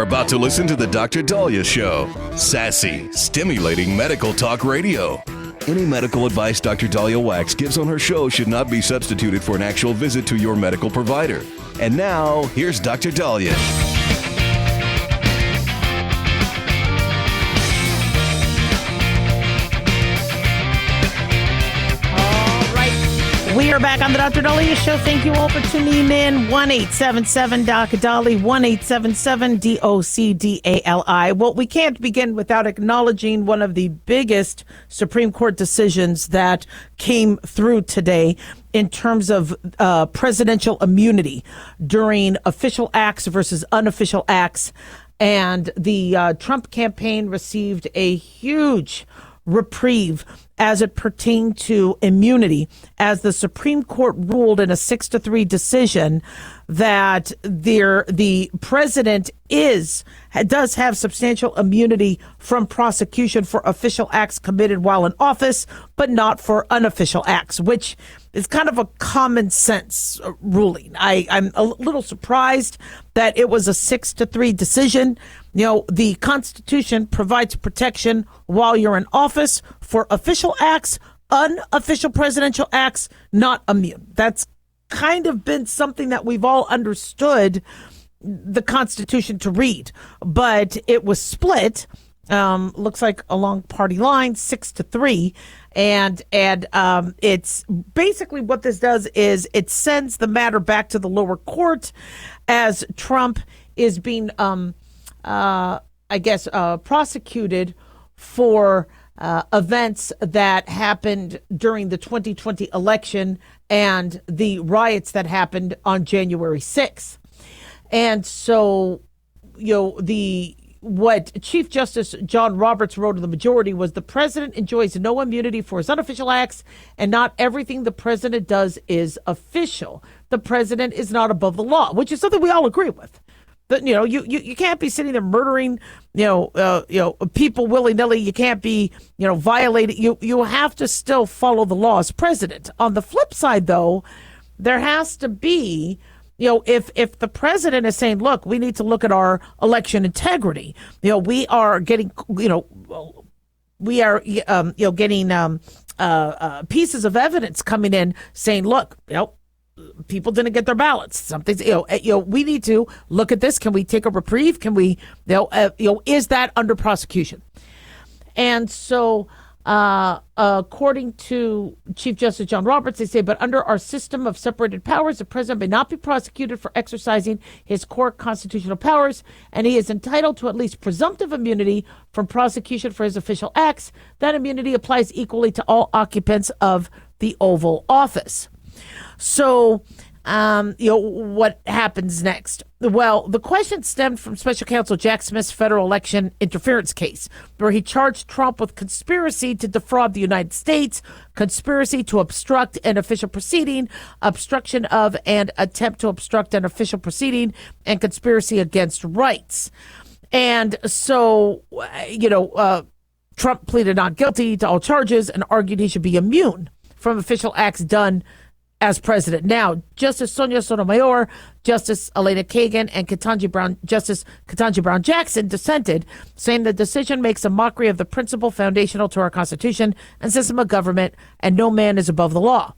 about to listen to the Dr. Daliah Show. Sassy, stimulating medical talk radio. Any medical advice Dr. Daliah Wax gives on her show should not be substituted for an actual visit to your medical provider. And now, here's Dr. Daliah. We are back on the Dr. Daliah Show. Thank you all for tuning in. 1-877-DOC-DALI, 1-877-DOC-DALI. Well, we can't begin without acknowledging one of the biggest Supreme Court decisions that came through today in terms of presidential immunity during official acts versus unofficial acts. And the Trump campaign received a huge reprieve as it pertained to immunity, as the Supreme Court ruled in a 6-3 decision that the president does have substantial immunity from prosecution for official acts committed while in office, but not for unofficial acts, which is kind of a common sense ruling. I'm a little surprised that it was a 6-3 decision. You know, the Constitution provides protection while you're in office for official acts. Unofficial presidential acts, not immune. That's kind of been something that we've all understood the Constitution to read, but it was split. Looks like along party lines, 6-3, and it's basically what this does is it sends the matter back to the lower court as Trump is being, prosecuted for events that happened during the 2020 election and the riots that happened on January 6th. And so, what Chief Justice John Roberts wrote in the majority was the president enjoys no immunity for his unofficial acts, and not everything the president does is official. The president is not above the law, which is something we all agree with. But, you can't be sitting there murdering, people willy-nilly. You can't be, violating. You have to still follow the law as president. On the flip side, though, there has to be, if the president is saying, look, we need to look at our election integrity. We are getting, getting pieces of evidence coming in saying, look, people didn't get their ballots. Something's, we need to look at this. Can we take a reprieve? Can we, is that under prosecution? And so, according to Chief Justice John Roberts, they say, but under our system of separated powers, the president may not be prosecuted for exercising his core constitutional powers, and he is entitled to at least presumptive immunity from prosecution for his official acts. That immunity applies equally to all occupants of the Oval Office. So, what happens next? Well, the question stemmed from Special Counsel Jack Smith's federal election interference case, where he charged Trump with conspiracy to defraud the United States, conspiracy to obstruct an official proceeding, obstruction of and attempt to obstruct an official proceeding, and conspiracy against rights. And so, Trump pleaded not guilty to all charges and argued he should be immune from official acts done as president. Now, Justice Sonia Sotomayor, Justice Elena Kagan, and Justice Ketanji Brown Jackson dissented, saying the decision makes a mockery of the principle foundational to our Constitution and system of government, and no man is above the law.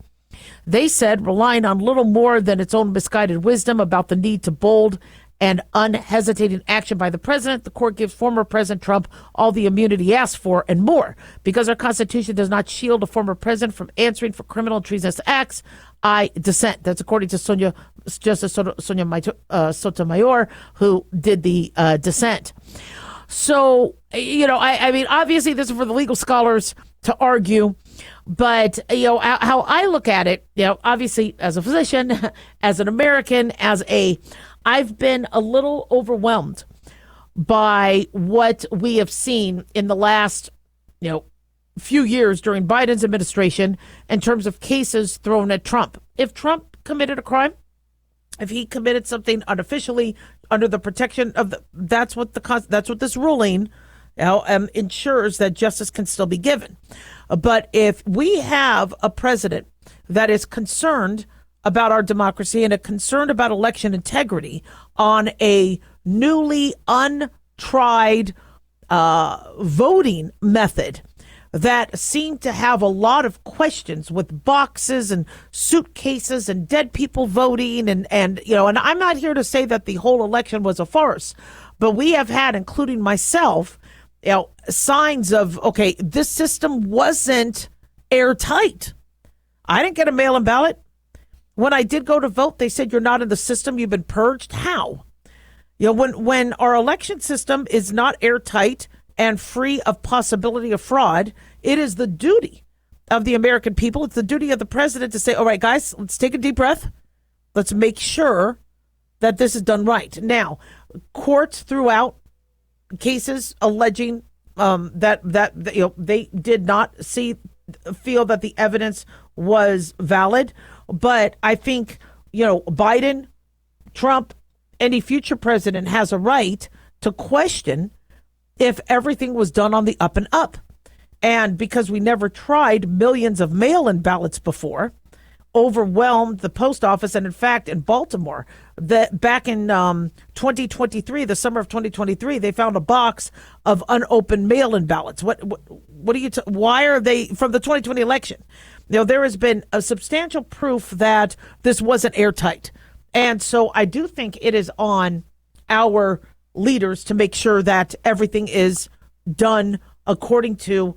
They said, relying on little more than its own misguided wisdom about the need to bold and unhesitating action by the president, the court gives former President Trump all the immunity he asked for and more. Because our Constitution does not shield a former president from answering for criminal and treasonous acts, I dissent. That's according to Justice Sotomayor, who did the dissent. So, I mean, obviously this is for the legal scholars to argue, but, how I look at it, obviously as a physician, as an American, I've been a little overwhelmed by what we have seen in the last, few years during Biden's administration in terms of cases thrown at Trump. If Trump committed a crime, if he committed something unofficially under the protection of that's what this ruling ensures that justice can still be given. But if we have a president that is concerned about our democracy and concerned about election integrity on a newly untried voting method that seemed to have a lot of questions with boxes and suitcases and dead people voting and I'm not here to say that the whole election was a farce, but we have had, including myself, signs of, okay, this system wasn't airtight. I didn't get a mail-in ballot. When I did go to vote, they said, you're not in the system, you've been purged. How? When our election system is not airtight and free of possibility of fraud, it is the duty of the American people. It's the duty of the president to say, all right, guys, let's take a deep breath. Let's make sure that this is done right. Now, courts threw out cases alleging that they did not feel that the evidence was valid. But I think, Biden, Trump, any future president has a right to question if everything was done on the up and up. And because we never tried millions of mail-in ballots before, overwhelmed the post office. And in fact, in Baltimore, that back in 2023, the summer of 2023, they found a box of unopened mail-in ballots. What are you? Why are they from the 2020 election? There has been a substantial proof that this wasn't airtight, and so I do think it is on our leaders to make sure that everything is done according to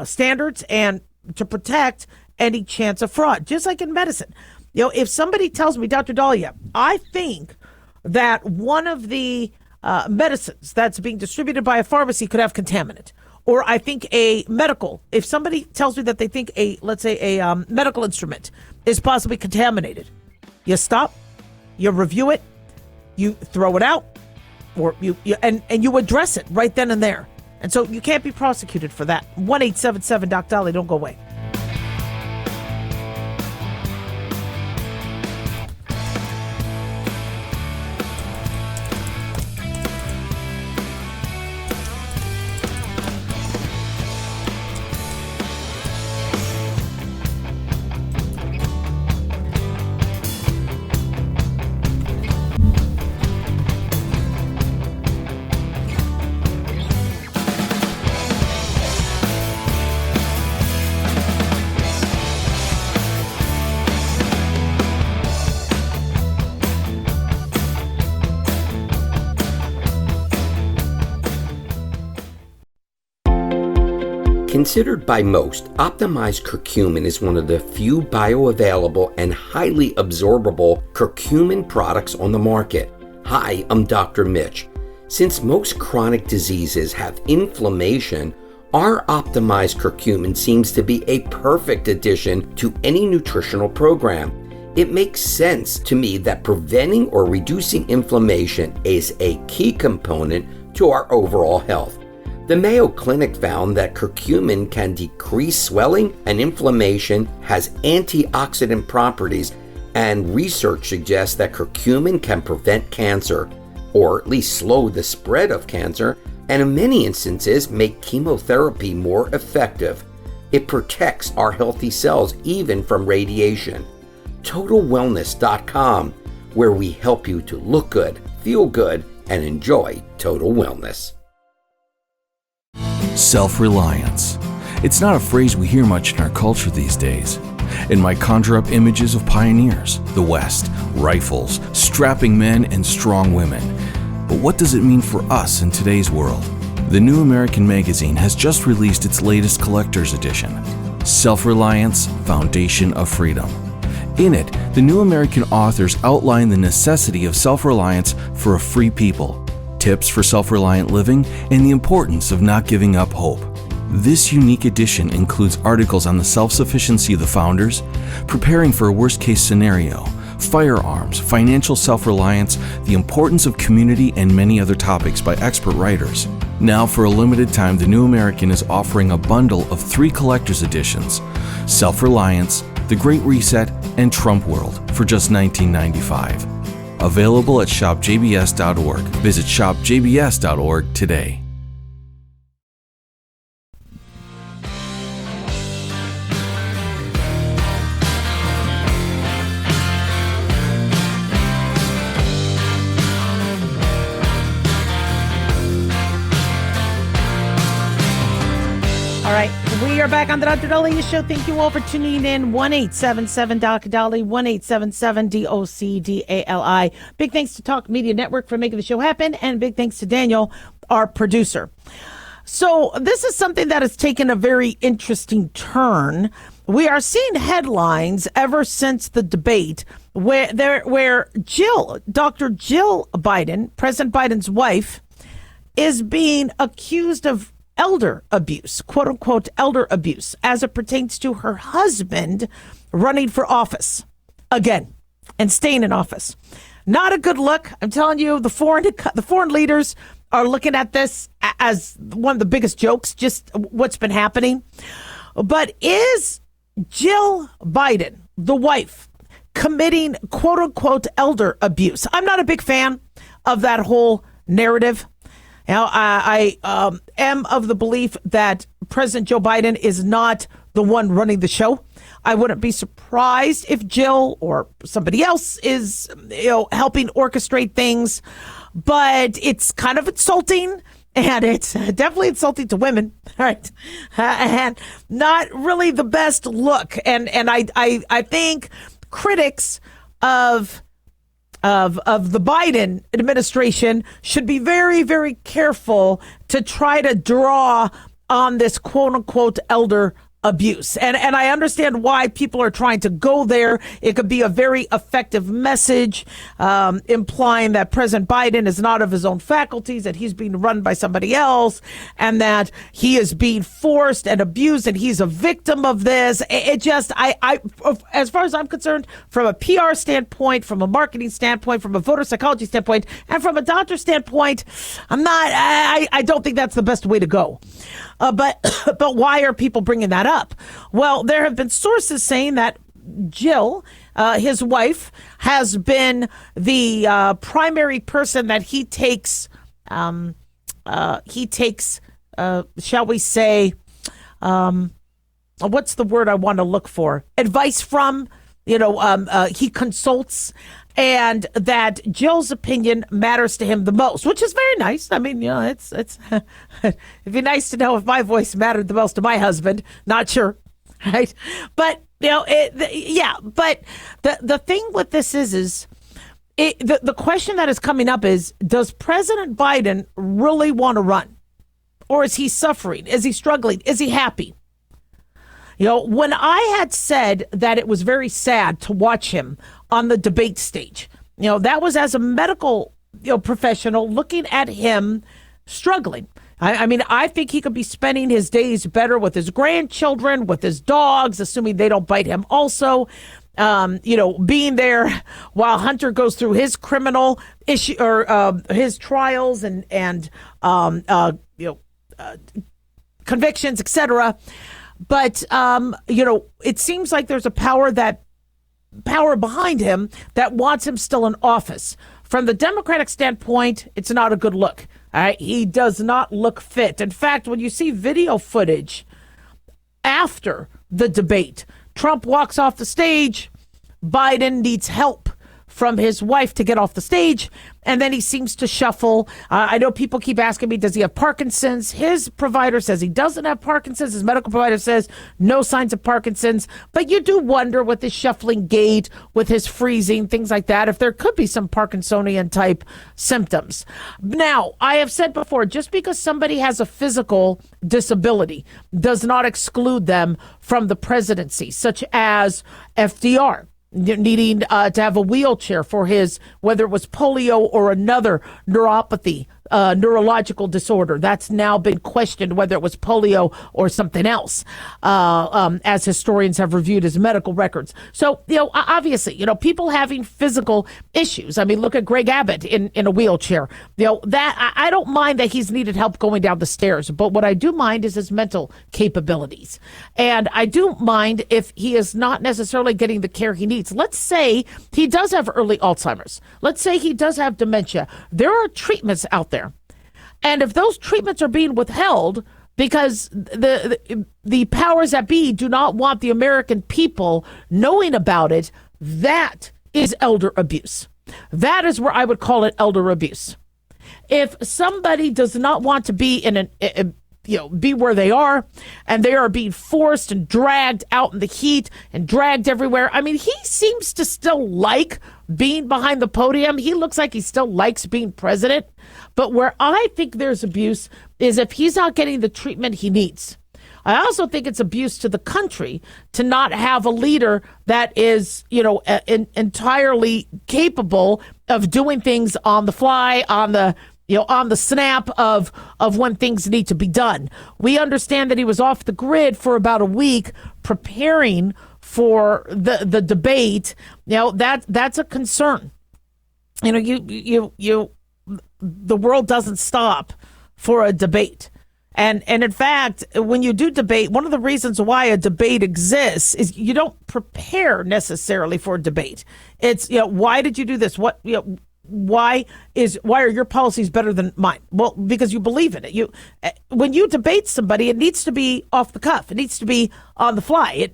standards and to protect any chance of fraud, just like in medicine. If somebody tells me, Dr. Daliah, I think that one of the medicines that's being distributed by a pharmacy could have contaminant, or I think if somebody tells me that they think let's say a medical instrument is possibly contaminated, you stop, you review it, you throw it out, or you address it right then and there. And so you can't be prosecuted for that. 1-877-DOC-DALIAH. Don't go away. Considered by most, optimized curcumin is one of the few bioavailable and highly absorbable curcumin products on the market. Hi, I'm Dr. Mitch. Since most chronic diseases have inflammation, our optimized curcumin seems to be a perfect addition to any nutritional program. It makes sense to me that preventing or reducing inflammation is a key component to our overall health. The Mayo Clinic found that curcumin can decrease swelling and inflammation, has antioxidant properties, and research suggests that curcumin can prevent cancer, or at least slow the spread of cancer, and in many instances make chemotherapy more effective. It protects our healthy cells even from radiation. TotalWellness.com, where we help you to look good, feel good, and enjoy total wellness. Self-reliance. It's not a phrase we hear much in our culture these days. It might conjure up images of pioneers, the West, rifles, strapping men, and strong women. But what does it mean for us in today's world? The New American Magazine has just released its latest collector's edition, Self-Reliance, Foundation of Freedom. In it, the New American authors outline the necessity of self-reliance for a free people, tips for self-reliant living, and the importance of not giving up hope. This unique edition includes articles on the self-sufficiency of the founders, preparing for a worst-case scenario, firearms, financial self-reliance, the importance of community, and many other topics by expert writers. Now, for a limited time, the New American is offering a bundle of 3 collector's editions, Self-Reliance, The Great Reset, and Trump World, for just $19.95. Available at shopjbs.org. Visit shopjbs.org today. All right, we are back on the Dr. Daliah Show. Thank you all for tuning in. 1-877-Dr. 1-877-DOCDALI. Big thanks to Talk Media Network for making the show happen, and big thanks to Daniel, our producer. So this is something that has taken a very interesting turn. We are seeing headlines ever since the debate where Dr. Jill Biden, President Biden's wife, is being accused of elder abuse, quote unquote, elder abuse, as it pertains to her husband running for office again and staying in office. Not a good look. I'm telling you, the foreign leaders are looking at this as one of the biggest jokes, just what's been happening. But is Jill Biden, the wife, committing quote unquote elder abuse? I'm not a big fan of that whole narrative. Now, I am of the belief that President Joe Biden is not the one running the show. I wouldn't be surprised if Jill or somebody else is, helping orchestrate things. But it's kind of insulting, and it's definitely insulting to women, right? And not really the best look. And I think critics of the Biden administration should be very, very careful to try to draw on this quote unquote elder abuse. And I understand why people are trying to go there. It could be a very effective message, implying that President Biden is not of his own faculties, that he's being run by somebody else, and that he is being forced and abused, and he's a victim of this. It just, as far as I'm concerned, from a PR standpoint, from a marketing standpoint, from a voter psychology standpoint, and from a doctor standpoint, I don't think that's the best way to go. But why are people bringing that up? Well, there have been sources saying that Jill, his wife, has been the primary person that he takes, shall we say, what's the word I want to look for? Advice from, he consults. And that Jill's opinion matters to him the most, which is very nice. I mean, it's it'd be nice to know if my voice mattered the most to my husband. Not sure, right? But but the thing with this is the question that is coming up is: does President Biden really want to run, or is he suffering? Is he struggling? Is he happy? When I had said that it was very sad to watch him on the debate stage, that was as a medical professional looking at him struggling. I mean, I think he could be spending his days better with his grandchildren, with his dogs, assuming they don't bite him also, being there while Hunter goes through his criminal issue or his trials and convictions, etc. But, it seems like there's a power behind him that wants him still in office. From the Democratic standpoint, it's not a good look. All right? He does not look fit. In fact, when you see video footage after the debate, Trump walks off the stage, Biden needs help from his wife to get off the stage, and then he seems to shuffle. I know people keep asking me, does he have Parkinson's? His provider says he doesn't have Parkinson's. His medical provider says no signs of Parkinson's. But you do wonder with his shuffling gait, with his freezing, things like that, if there could be some Parkinsonian type symptoms. Now, I have said before, just because somebody has a physical disability does not exclude them from the presidency, such as FDR. Needing to have a wheelchair for his, whether it was polio or another neuropathy, neurological disorder. That's now been questioned whether it was polio or something else, as historians have reviewed his medical records. So, obviously, people having physical issues. I mean, look at Greg Abbott in a wheelchair. That I don't mind that he's needed help going down the stairs, but what I do mind is his mental capabilities. And I do mind if he is not necessarily getting the care he needs. Let's say he does have early Alzheimer's. Let's say he does have dementia. There are treatments out there. And if those treatments are being withheld because the powers that be do not want the American people knowing about it, that is elder abuse. That is where I would call it elder abuse. If somebody does not want to be in be where they are, and they are being forced and dragged out in the heat and dragged everywhere. I mean, he seems to still like being behind the podium. He looks like he still likes being president. But where I think there's abuse is if he's not getting the treatment he needs. I also think it's abuse to the country to not have a leader that is, entirely capable of doing things on the fly, on the snap of when things need to be done. We understand that he was off the grid for about a week preparing for the debate. That's a concern. The world doesn't stop for a debate. And in fact, when you do debate, one of the reasons why a debate exists is you don't prepare necessarily for a debate. It's, why did you do this? Why are your policies better than mine? Well, because you believe in it. When you debate somebody, it needs to be off the cuff. It needs to be on the fly.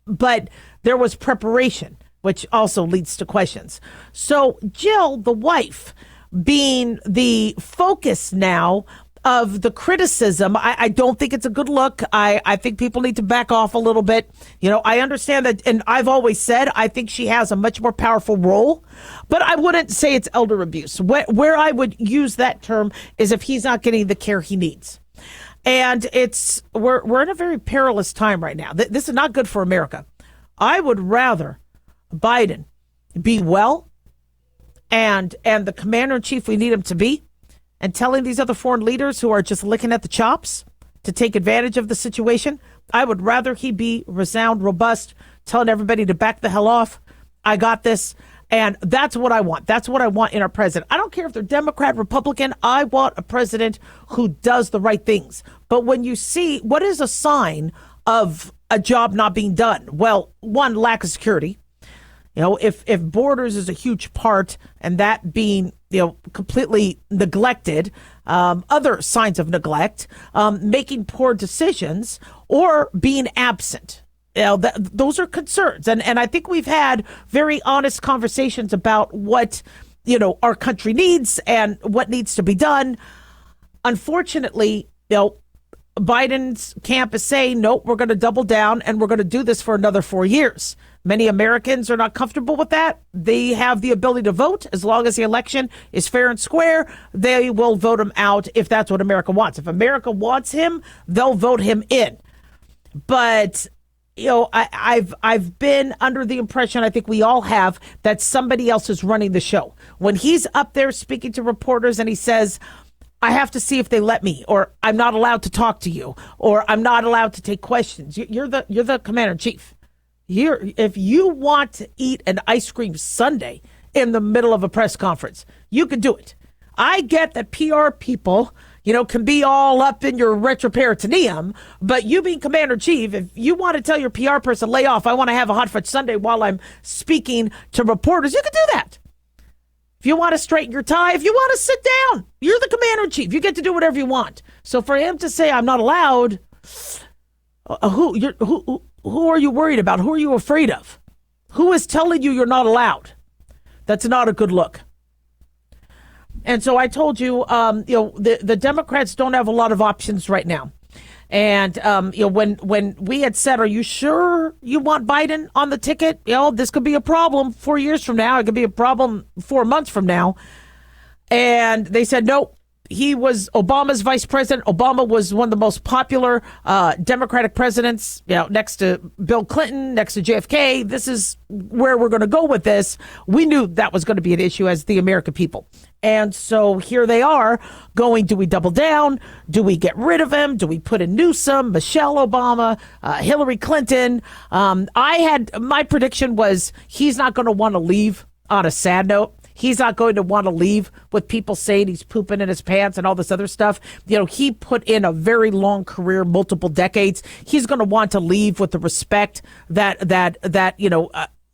But there was preparation, which also leads to questions. So Jill, the wife, being the focus now of the criticism, I don't think it's a good look. I think people need to back off a little bit. I understand that, and I've always said I think she has a much more powerful role, but I wouldn't say it's elder abuse. Where I would use that term is if he's not getting the care he needs. And we're in a very perilous time right now. This is not good for America. I would rather Biden be well and the commander-in-chief we need him to be, and telling these other foreign leaders who are just licking at the chops to take advantage of the situation. I would rather he be resound, robust, telling everybody to back the hell off. I got this. And that's what I want. That's what I want in our president. I don't care if they're Democrat, Republican. I want a president who does the right things. But when you see what is a sign of a job not being done? Well, one, lack of security. If borders is a huge part and that being, completely neglected, other signs of neglect, making poor decisions or being absent. Those are concerns. And I think we've had very honest conversations about what, our country needs and what needs to be done. Unfortunately, Biden's camp is saying, nope, we're going to double down and we're going to do this for another 4 years. Many Americans are not comfortable with that. They have the ability to vote. As long as the election is fair and square, they will vote him out if that's what America wants. If America wants him, they'll vote him in. But, I've been under the impression, I think we all have, that somebody else is running the show. When he's up there speaking to reporters and he says, I have to see if they let me, or I'm not allowed to talk to you, or I'm not allowed to take questions. You're the commander-in-chief. If you want to eat an ice cream sundae in the middle of a press conference, you can do it. I get that PR people, can be all up in your retroperitoneum, but you being commander-in-chief, if you want to tell your PR person, lay off, I want to have a hot fudge sundae while I'm speaking to reporters, you can do that. If you want to straighten your tie, if you want to sit down, you're the commander-in-chief. You get to do whatever you want. So for him to say, I'm not allowed, who are you worried about? Who are you afraid of? Who is telling you you're not allowed? That's not a good look. And so I told you, the Democrats don't have a lot of options right now. And, when we had said, are you sure you want Biden on the ticket? This could be a problem 4 years from now. It could be a problem 4 months from now. And they said, no. He was Obama's vice president. Obama was one of the most popular Democratic presidents, next to Bill Clinton, next to JFK. This is where we're going to go with this. We knew that was going to be an issue as the American people. And so here they are going, do we double down? Do we get rid of him? Do we put in Newsom, Michelle Obama, Hillary Clinton? My prediction was he's not going to want to leave on a sad note. He's not going to want to leave with people saying he's pooping in his pants and all this other stuff. He put in a very long career, multiple decades. He's going to want to leave with the respect that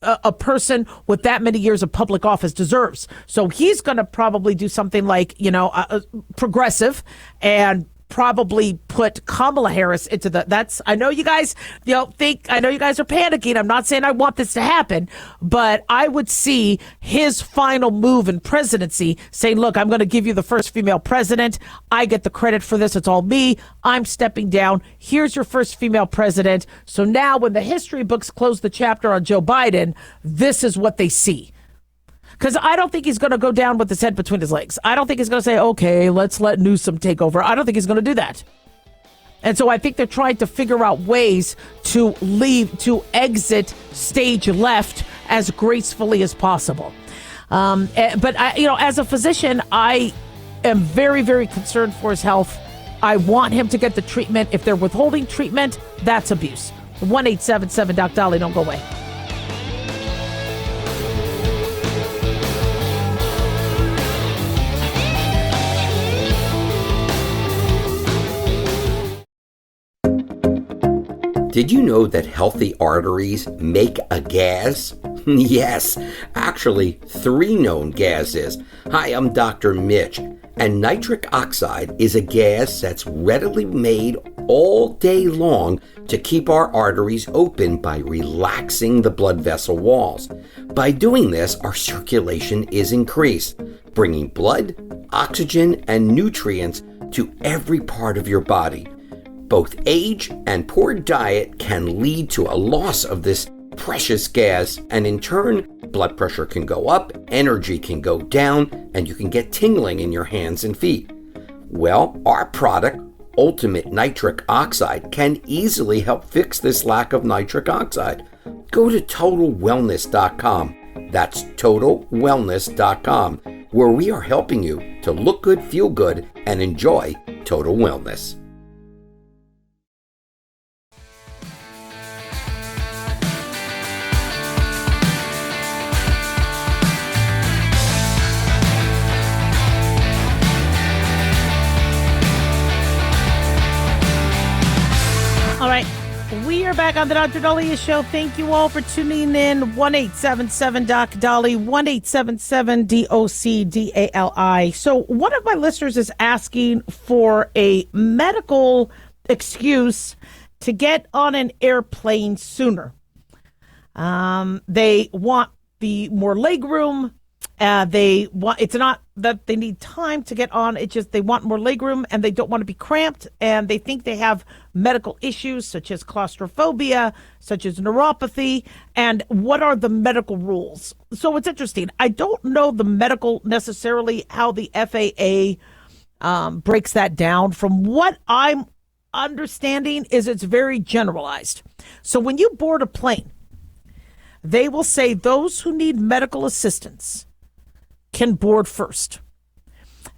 a person with that many years of public office deserves. So he's going to probably do something like, progressive and probably put put Kamala Harris into I know you guys, I know you guys are panicking. I'm not saying I want this to happen, but I would see his final move in presidency saying, look, I'm going to give you the first female president. I get the credit for this. It's all me. I'm stepping down. Here's your first female president. So now when the history books close the chapter on Joe Biden, this is what they see. Because I don't think he's going to go down with his head between his legs. I don't think he's going to say, okay, let's let Newsom take over. I don't think he's going to do that. And so I think they're trying to figure out ways to exit stage left as gracefully as possible. But as a physician, I am very, very concerned for his health. I want him to get the treatment. If they're withholding treatment, that's abuse. 1-877-Doc-Dolly. Don't go away. Did you know that healthy arteries make a gas? Yes, actually 3 known gases. Hi, I'm Dr. Mitch, and nitric oxide is a gas that's readily made all day long to keep our arteries open by relaxing the blood vessel walls. By doing this, our circulation is increased, bringing blood, oxygen, and nutrients to every part of your body. Both age and poor diet can lead to a loss of this precious gas, and in turn, blood pressure can go up, energy can go down, and you can get tingling in your hands and feet. Well, our product, Ultimate Nitric Oxide, can easily help fix this lack of nitric oxide. Go to TotalWellness.com. That's TotalWellness.com, where we are helping you to look good, feel good, and enjoy total wellness. All right, we are back on the Dr. Daliah Show. Thank you all for tuning in. 1-877-Doc-Dolly, 1-877-DOC-DALI. So one of my listeners is asking for a medical excuse to get on an airplane sooner. They want the more leg room. It's not that they need time to get on. It's just they want more legroom and they don't want to be cramped. And they think they have medical issues such as claustrophobia, such as neuropathy. And what are the medical rules? So it's interesting. I don't know the medical necessarily how the FAA breaks that down. From what I'm understanding is it's very generalized. So when you board a plane, they will say those who need medical assistance can board first.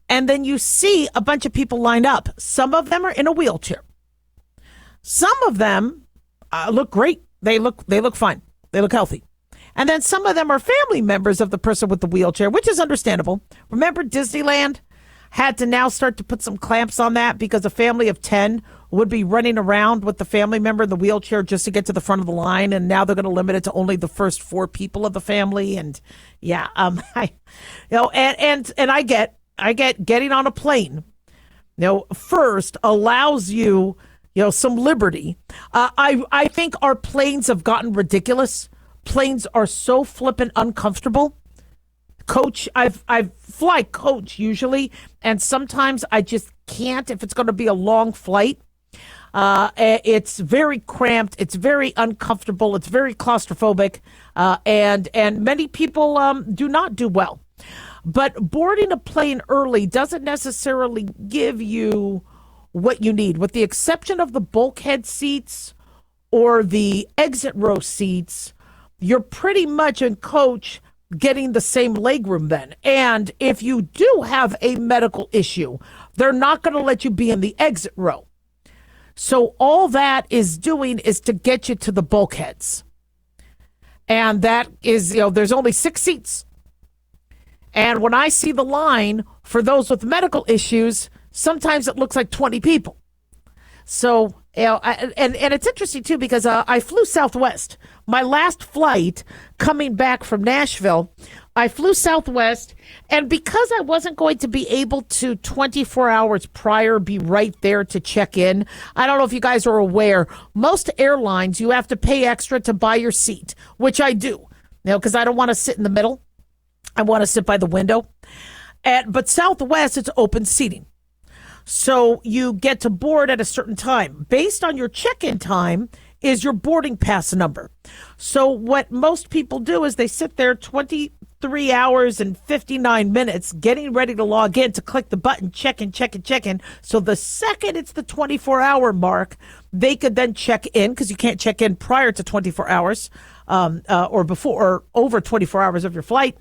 And then you see a bunch of people lined up. Some of them are in a wheelchair. Some of them look great. They look fine. They look healthy. And then some of them are family members of the person with the wheelchair, which is understandable. Remember, Disneyland had to now start to put some clamps on that because a family of 10 would be running around with the family member in the wheelchair just to get to the front of the line. And now they're going to limit it to only the first 4 people of the family. And yeah, I get getting on a plane, first allows you, some liberty. I think our planes have gotten ridiculous. Planes are so flippin' uncomfortable. Coach, I fly coach usually, and sometimes I just can't if it's going to be a long flight. It's very cramped. It's very uncomfortable. It's very claustrophobic, and many people do not do well. But boarding a plane early doesn't necessarily give you what you need, with the exception of the bulkhead seats or the exit row seats. You're pretty much in coach getting the same legroom then. And if you do have a medical issue, they're not going to let you be in the exit row. So all that is doing is to get you to the bulkheads. And that is, there's only 6 seats. And when I see the line for those with medical issues, sometimes it looks like 20 people. So, and it's interesting too, because I flew Southwest. My last flight coming back from Nashville, I flew Southwest, and because I wasn't going to be able to 24 hours prior be right there to check in, I don't know if you guys are aware, most airlines you have to pay extra to buy your seat, which I do, because I don't want to sit in the middle. I want to sit by the window. But Southwest, it's open seating. So you get to board at a certain time. Based on your check-in time is your boarding pass number. So what most people do is they sit there 23 hours and 59 minutes getting ready to log in to click the button, check in. So the second it's the 24-hour mark, they could then check in, because you can't check in prior to 24 hours or before or over 24 hours of your flight.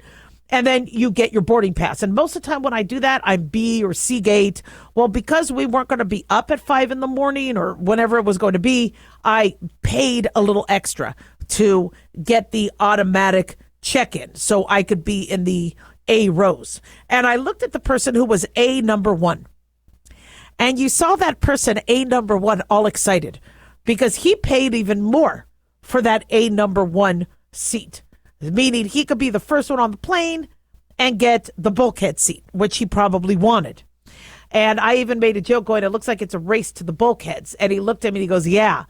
And then you get your boarding pass. And most of the time when I do that, I'm B or C gate. Well, because we weren't going to be up at 5 a.m. or whenever it was going to be, I paid a little extra to get the automatic check-in so I could be in the A rows. And I looked at the person who was A number 1. And you saw that person, A number 1, all excited because he paid even more for that A number 1 seat. Meaning he could be the first one on the plane and get the bulkhead seat, which he probably wanted. And I even made a joke going, it looks like it's a race to the bulkheads. And he looked at me and he goes, yeah.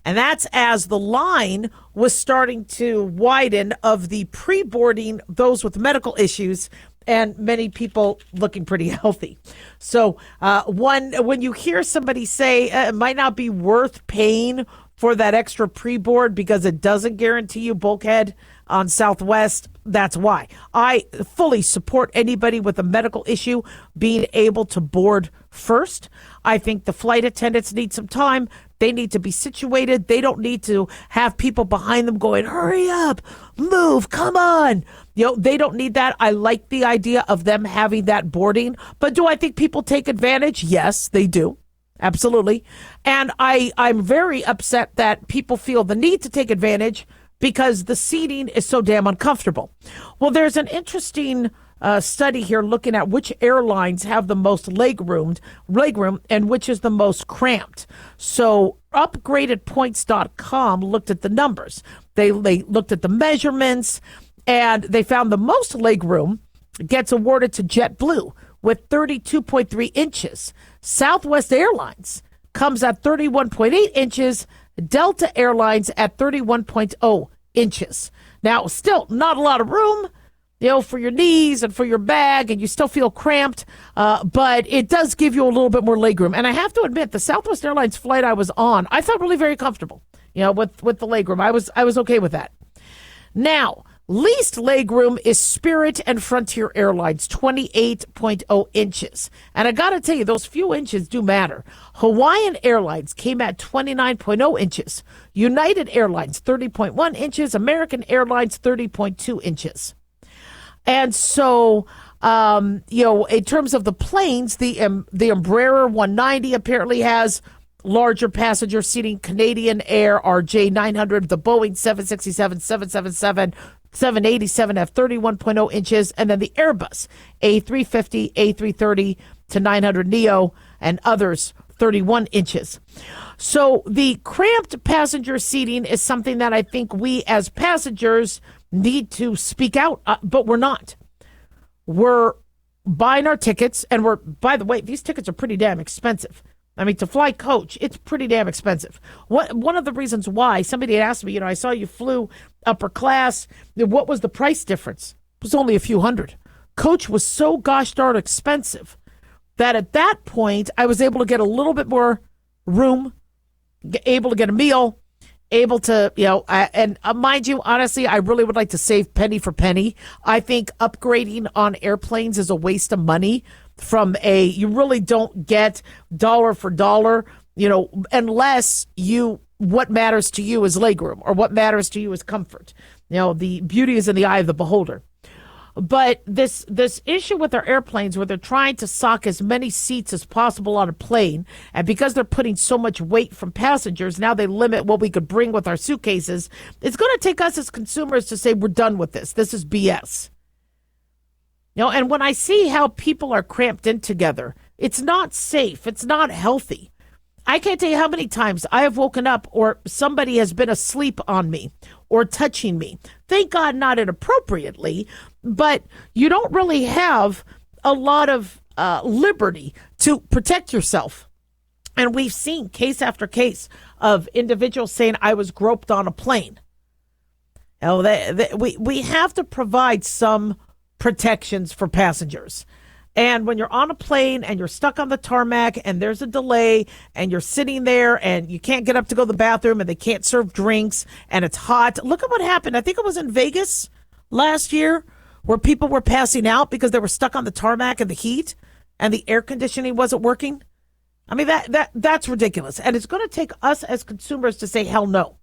And that's as the line was starting to widen of the pre-boarding, those with medical issues, and many people looking pretty healthy. So when you hear somebody say it might not be worth paying for that extra pre-board because it doesn't guarantee you bulkhead on Southwest, that's why. I fully support anybody with a medical issue being able to board first. I think the flight attendants need some time. They need to be situated. They don't need to have people behind them going, hurry up, move, come on. They don't need that. I like the idea of them having that boarding. But do I think people take advantage? Yes, they do. Absolutely. And I'm very upset that people feel the need to take advantage because the seating is so damn uncomfortable. Well, there's an interesting study here looking at which airlines have the most legroom and which is the most cramped. So upgradedpoints.com looked at the numbers. They looked at the measurements, and they found the most legroom gets awarded to JetBlue with 32.3 inches. Southwest Airlines comes at 31.8 inches. Delta Airlines at 31.0 inches. Now, still not a lot of room, for your knees and for your bag, and you still feel cramped, but it does give you a little bit more legroom. And I have to admit, the Southwest Airlines flight I was on, I felt really very comfortable, with the legroom. I was okay with that. Now, least legroom is Spirit and Frontier Airlines, 28.0 inches. And I got to tell you, those few inches do matter. Hawaiian Airlines came at 29.0 inches. United Airlines, 30.1 inches. American Airlines, 30.2 inches. And so, in terms of the planes, the Embraer 190 apparently has larger passenger seating. Canadian Air RJ900, the Boeing 767, 777, 787 have 31.0 inches, and then the Airbus A350, A330 to 900 Neo, and others 31 inches. So the cramped passenger seating is something that I think we as passengers need to speak out, but we're not. We're buying our tickets, and by the way, these tickets are pretty damn expensive. I mean, to fly coach, it's pretty damn expensive. One of the reasons why, somebody had asked me, I saw you flew upper class. What was the price difference? It was only a few hundred. Coach was so gosh darn expensive that at that point, I was able to get a little bit more room, able to get a meal, able to, and mind you, honestly, I really would like to save penny for penny. I think upgrading on airplanes is a waste of money. You really don't get dollar for dollar, unless what matters to you is legroom or what matters to you is comfort. The beauty is in the eye of the beholder. But this issue with our airplanes where they're trying to sock as many seats as possible on a plane, and because they're putting so much weight from passengers, now they limit what we could bring with our suitcases. It's going to take us as consumers to say we're done with this. This is BS. And when I see how people are cramped in together, it's not safe. It's not healthy. I can't tell you how many times I have woken up or somebody has been asleep on me or touching me. Thank God not inappropriately, but you don't really have a lot of liberty to protect yourself. And we've seen case after case of individuals saying, I was groped on a plane. We have to provide some protections for passengers. And when you're on a plane and you're stuck on the tarmac and there's a delay and you're sitting there and you can't get up to go to the bathroom and they can't serve drinks and it's hot. Look at what happened. I think it was in Vegas last year where people were passing out because they were stuck on the tarmac in the heat and the air conditioning wasn't working. I mean, that's ridiculous. And it's going to take us as consumers to say, hell no.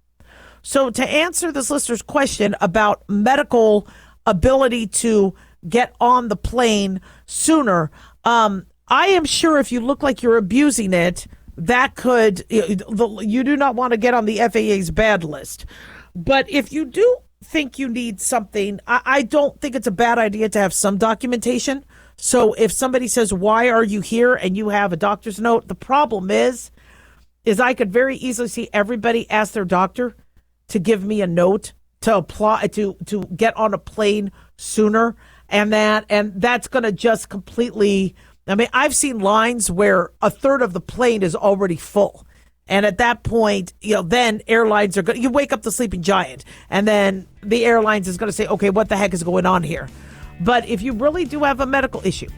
So to answer this listener's question about medical ability to get on the plane sooner, I am sure if you look like you're abusing it, that could, you do not want to get on the FAA's bad list. But if you do think you need something, I don't think it's a bad idea to have some documentation. So if somebody says, why are you here? And you have a doctor's note, the problem is I could very easily see everybody ask their doctor to give me a note to apply to get on a plane sooner. And that's going to just completely, I mean, I've seen lines where a third of the plane is already full. And at that point, then airlines are going, you wake up the sleeping giant, and then the airlines is going to say, okay, what the heck is going on here? But if you really do have a medical issue,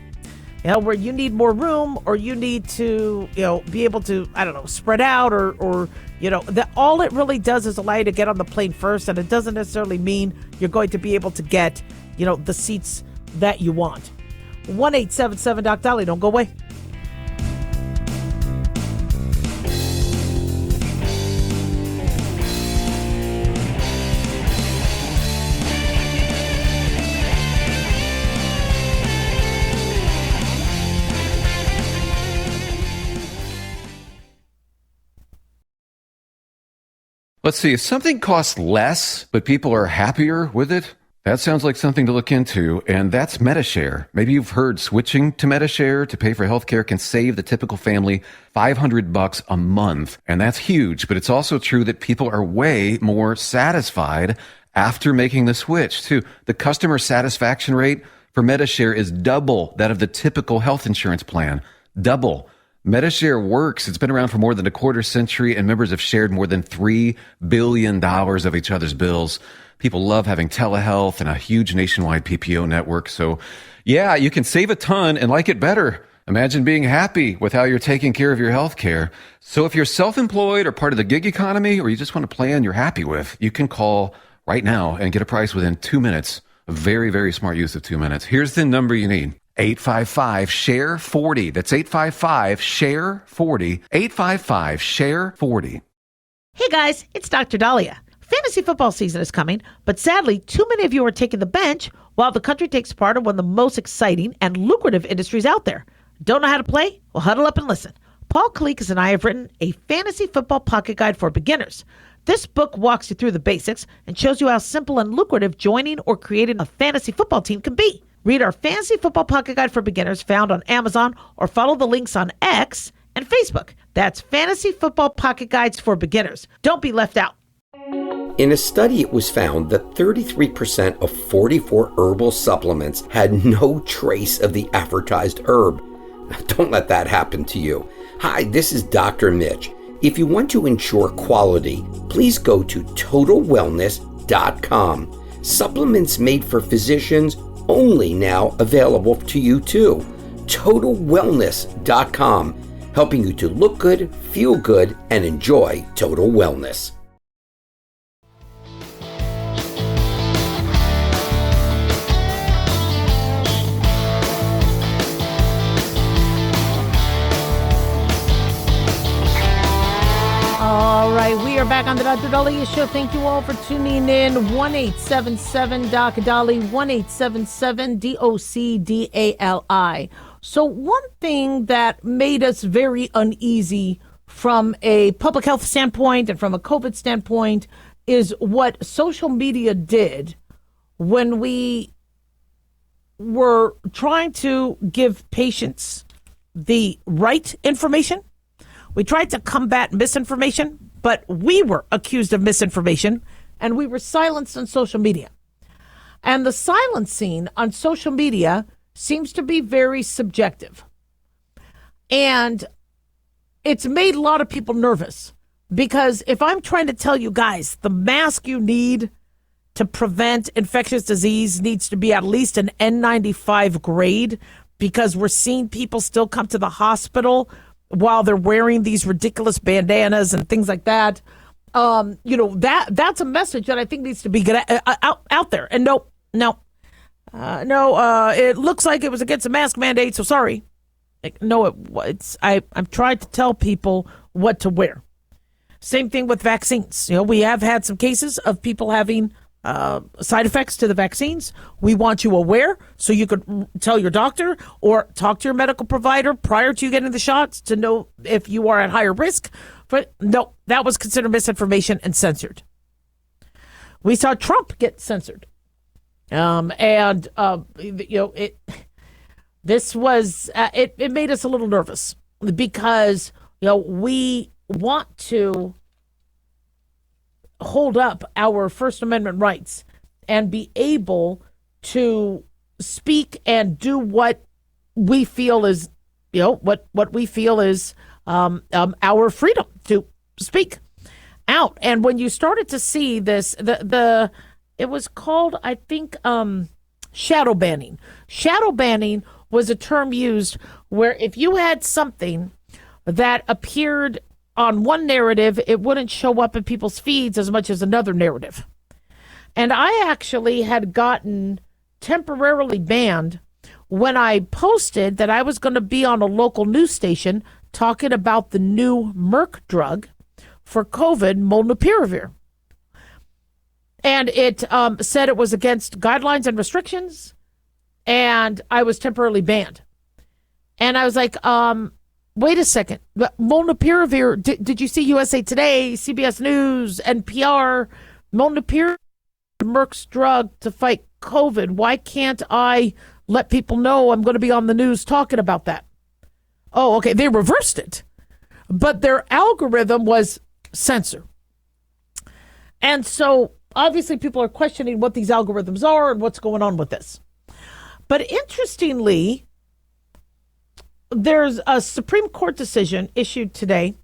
where you need more room or you need to, be able to, I don't know, spread out or that all it really does is allow you to get on the plane first. And it doesn't necessarily mean you're going to be able to get, the seats that you want. 1-877 Doc Daliah. Don't go away. Let's see, if something costs less, but people are happier with it, that sounds like something to look into, and that's MediShare. Maybe you've heard switching to MediShare to pay for healthcare can save the typical family $500 a month, and that's huge, but it's also true that people are way more satisfied after making the switch, too. The customer satisfaction rate for MediShare is double that of the typical health insurance plan. Double. MediShare works. It's been around for more than a quarter century, and members have shared more than $3 billion of each other's bills. People love having telehealth and a huge nationwide PPO network. So, yeah, you can save a ton and like it better. Imagine being happy with how you're taking care of your health care. So if you're self-employed or part of the gig economy, or you just want a plan you're happy with, you can call right now and get a price within 2 minutes. A very, very smart use of 2 minutes. Here's the number you need. 855-SHARE-40. That's 855-SHARE-40. 855-SHARE-40. Hey guys, it's Dr. Daliah. Fantasy football season is coming, but sadly, too many of you are taking the bench while the country takes part in one of the most exciting and lucrative industries out there. Don't know how to play? Well, huddle up and listen. Paul Kalikas and I have written a fantasy football pocket guide for beginners. This book walks you through the basics and shows you how simple and lucrative joining or creating a fantasy football team can be. Read our Fantasy Football Pocket Guide for Beginners found on Amazon or follow the links on X and Facebook. That's Fantasy Football Pocket Guides for Beginners. Don't be left out. In a study, it was found that 33% of 44 herbal supplements had no trace of the advertised herb. Don't let that happen to you. Hi, this is Dr. Mitch. If you want to ensure quality, please go to TotalWellness.com. Supplements made for physicians only now available to you too. TotalWellness.com, helping you to look good, feel good, and enjoy total wellness. All right, we are back on the Dr. Daliah Show. Thank you all for tuning in. 1-877-DOC-DALI, 1-877-DOC-DALI. So one thing that made us very uneasy from a public health standpoint and from a COVID standpoint is what social media did when we were trying to give patients the right information. We tried to combat misinformation, but we were accused of misinformation, and we were silenced on social media. And the silencing on social media seems to be very subjective. And it's made a lot of people nervous because if I'm trying to tell you guys the mask you need to prevent infectious disease needs to be at least an N95 grade because we're seeing people still come to the hospital while they're wearing these ridiculous bandanas and things like that. That's a message that I think needs to be out there. And no, it looks like it was against the mask mandate, so sorry. I'm trying to tell people what to wear. Same thing with vaccines. We have had some cases of people having side effects to the vaccines. We want you aware so you could tell your doctor or talk to your medical provider prior to you getting the shots to know if you are at higher risk. But no, that was considered misinformation and censored. We saw Trump get censored. This was, it made us a little nervous because, we want to hold up our First Amendment rights and be able to speak and do what we feel is, what we feel is our freedom to speak out. And when you started to see this, it was called, I think, shadow banning. Shadow banning was a term used where if you had something that appeared on one narrative, it wouldn't show up in people's feeds as much as another narrative. And I actually had gotten temporarily banned when I posted that I was going to be on a local news station talking about the new Merck drug for COVID, molnupiravir. And it said it was against guidelines and restrictions, and I was temporarily banned. And I was like, wait a second. Molnupiravir, did you see USA Today, CBS News, NPR? Molnupiravir, Merck's drug to fight COVID. Why can't I let people know I'm going to be on the news talking about that? Oh, okay. They reversed it. But their algorithm was censor. And so obviously people are questioning what these algorithms are and what's going on with this. But interestingly, there's a Supreme Court decision issued today,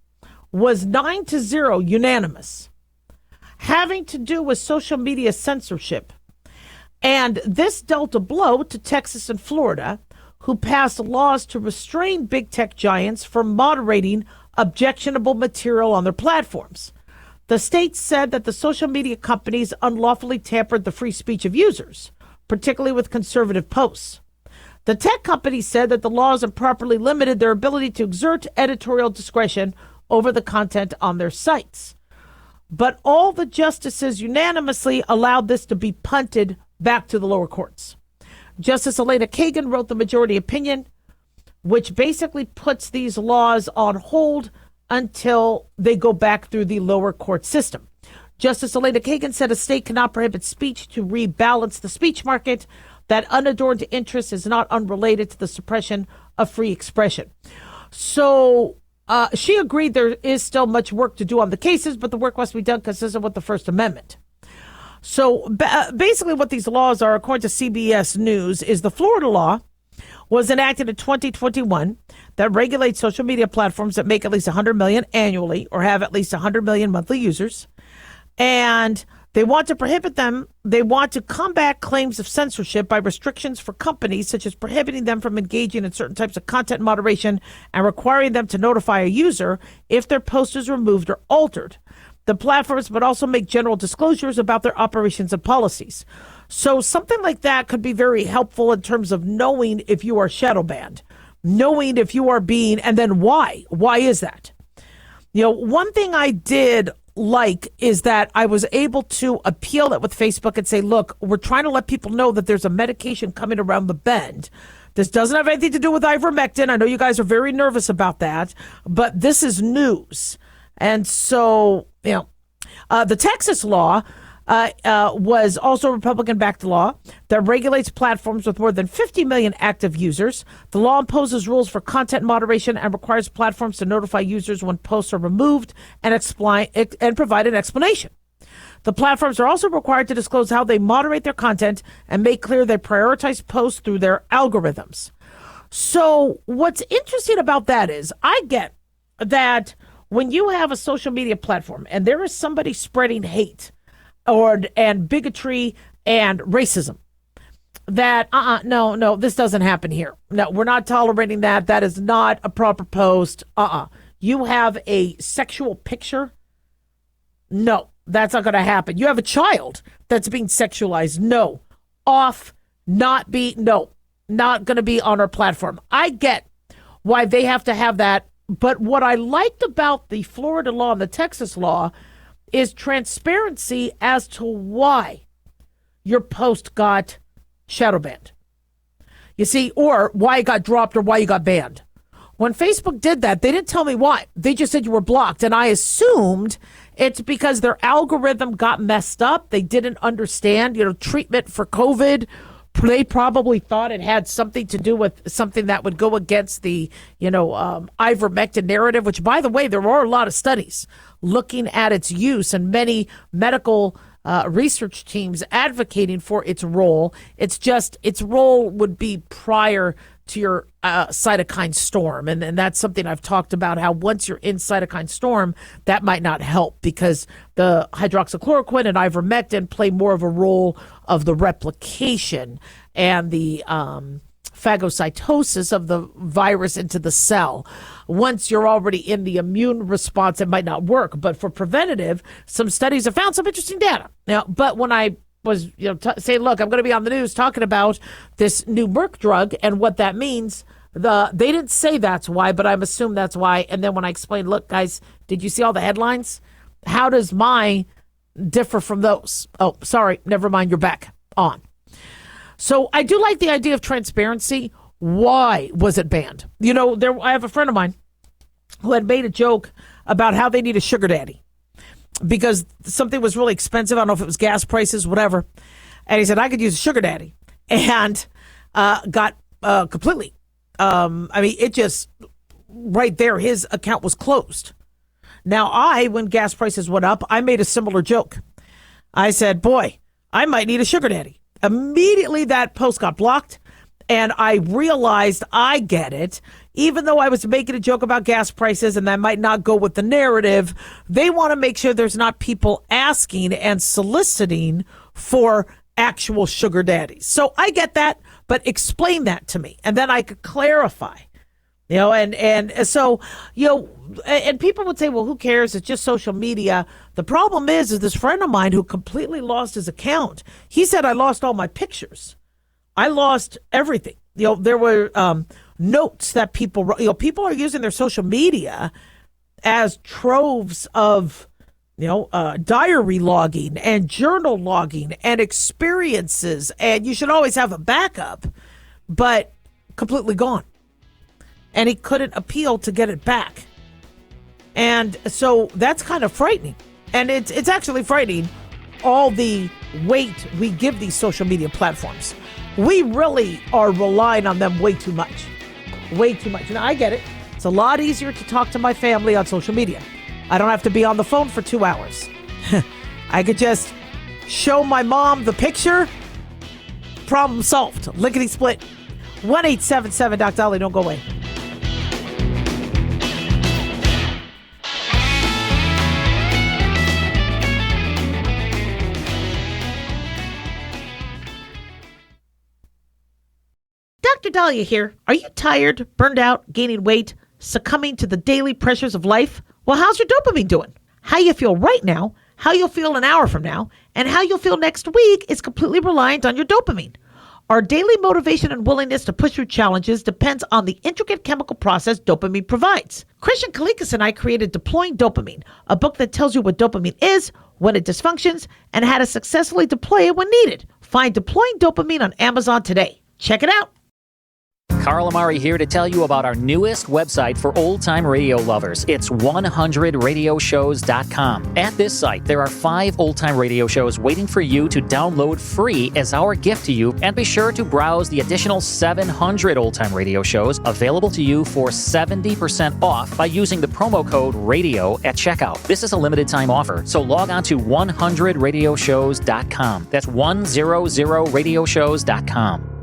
was 9-0 unanimous, having to do with social media censorship. And this dealt a blow to Texas and Florida, who passed laws to restrain big tech giants from moderating objectionable material on their platforms. The states said that the social media companies unlawfully tampered the free speech of users, particularly with conservative posts. The tech companies said that the laws improperly limited their ability to exert editorial discretion over the content on their sites. But all the justices unanimously allowed this to be punted back to the lower courts. Justice Elena Kagan wrote the majority opinion, which basically puts these laws on hold until they go back through the lower court system. Justice Elena Kagan said a state cannot prohibit speech to rebalance the speech market, that unadorned interest is not unrelated to the suppression of free expression. So she agreed there is still much work to do on the cases, but the work must be done consistent with the First Amendment. So basically what these laws are, according to CBS News, is the Florida law was enacted in 2021 that regulates social media platforms that make at least 100 million annually or have at least 100 million monthly users. And they want to prohibit them. They want to combat claims of censorship by restrictions for companies, such as prohibiting them from engaging in certain types of content moderation and requiring them to notify a user if their post is removed or altered. The platforms would also make general disclosures about their operations and policies. So something like that could be very helpful in terms of knowing if you are shadow banned, knowing if you are being, and then why. Why is that? One thing I did like is that I was able to appeal it with Facebook and say, look, we're trying to let people know that there's a medication coming around the bend. This doesn't have anything to do with ivermectin. I know you guys are very nervous about that, but this is news. And so, the Texas law was also a Republican-backed law that regulates platforms with more than 50 million active users. The law imposes rules for content moderation and requires platforms to notify users when posts are removed and provide an explanation. The platforms are also required to disclose how they moderate their content and make clear they prioritize posts through their algorithms. So what's interesting about that is I get that when you have a social media platform and there is somebody spreading hate and bigotry and racism, that no, this doesn't happen here. No, we're not tolerating that. That is not a proper post. You have a sexual picture. No, that's not going to happen. You have a child that's being sexualized. No, not going to be on our platform. I get why they have to have that. But what I liked about the Florida law and the Texas law is transparency as to why your post got shadow banned. You see, or why it got dropped or why you got banned. When Facebook did that, they didn't tell me why. They just said you were blocked. And I assumed it's because their algorithm got messed up. They didn't understand, treatment for COVID. They probably thought it had something to do with something that would go against the, ivermectin narrative, which, by the way, there are a lot of studies looking at its use and many medical research teams advocating for its role. It's just its role would be prior to your cytokine storm. And that's something I've talked about, how once you're in cytokine storm, that might not help because the hydroxychloroquine and ivermectin play more of a role of the replication and the phagocytosis of the virus into the cell. Once you're already in the immune response, it might not work. But for preventative, some studies have found some interesting data. Now, but when I was saying, look, I'm going to be on the news talking about this new Merck drug and what that means, they didn't say that's why, but I'm assuming that's why. And then when I explained, look, guys, did you see all the headlines? How does my differ from those? Oh, sorry, never mind, you're back on. So I do like the idea of transparency. Why was it banned? I have a friend of mine who had made a joke about how they need a sugar daddy because something was really expensive. I don't know if it was gas prices, whatever. And he said, I could use a sugar daddy. And got completely, it just, right there, his account was closed. Now when gas prices went up, I made a similar joke. I said, boy, I might need a sugar daddy. Immediately that post got blocked. And I realized I get it. Even though I was making a joke about gas prices and that might not go with the narrative, they want to make sure there's not people asking and soliciting for actual sugar daddies. So I get that, but explain that to me. And then I could clarify, and so, and people would say, well, who cares? It's just social media. The problem is this friend of mine who completely lost his account. He said, I lost all my pictures. I lost everything. There were notes that people wrote. People are using their social media as troves of, diary logging and journal logging and experiences. And you should always have a backup, but completely gone. And he couldn't appeal to get it back. And so that's kind of frightening. And it's actually frightening, all the weight we give these social media platforms. We really are relying on them way too much. Way too much. Now, I get it. It's a lot easier to talk to my family on social media. I don't have to be on the phone for 2 hours. I could just show my mom the picture. Problem solved. Lickety split. 1-877 Doc Daliah. Don't go away. Dr. Daliah here. Are you tired, burned out, gaining weight, succumbing to the daily pressures of life? Well, how's your dopamine doing? How you feel right now, how you'll feel an hour from now, and how you'll feel next week is completely reliant on your dopamine. Our daily motivation and willingness to push through challenges depends on the intricate chemical process dopamine provides. Christian Kalikas and I created Deploying Dopamine, a book that tells you what dopamine is, when it dysfunctions, and how to successfully deploy it when needed. Find Deploying Dopamine on Amazon today. Check it out. Carl Amari here to tell you about our newest website for old-time radio lovers. It's 100radioshows.com. At this site, there are 5 old-time radio shows waiting for you to download free as our gift to you, and be sure to browse the additional 700 old-time radio shows available to you for 70% off by using the promo code RADIO at checkout. This is a limited-time offer, so log on to 100radioshows.com. That's 100radioshows.com.